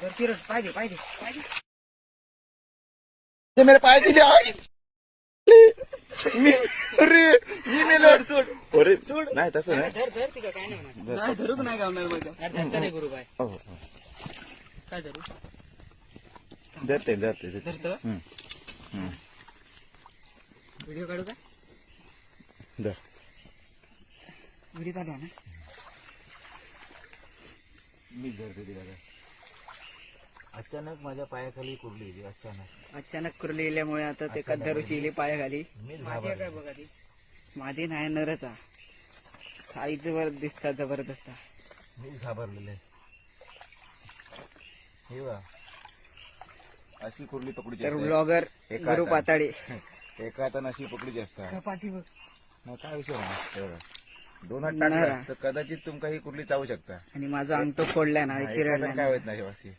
पाहिजे पाहिजे ते मेरे पाय दिले आई. मी अरे मी मेलो. अरे नाही तसं नाही. धर धर तिका काय नाही होणार. नाही धरूच नाही गावणार बघा. यार धरता नाही गुरु बाय. हो, हो. काय धरू धरते. धरतो व्हिडिओ काढू का धर. व्हिडिओ चालू आहे ना. मी धरते तिला. अचानक माझ्या पायाखाली कुरली अचानक कुरली इल्यामुळे आता ते कद्धरूची इली पायाखाली. मीच माझी घाबरलो. काय बघा ती माझी नाही नरचा साईज वर दिसता जबरदस्त. मीच घाबरलेले. हे बा अशी कुरली पकडूची तर असते. ब्लॉगर एका गुरु हाताने. पाताळी एका हाताने अशी पकडूची असतात. पाठी बघ. मग काय विषय नाही. दोन हात नाही. टाकला तर कदाचित तुमका ही कुरली चावू शकता. आणि माझा अंगठो फोडलाय ना एका चिरडला हाताने काय होत नाही वासी.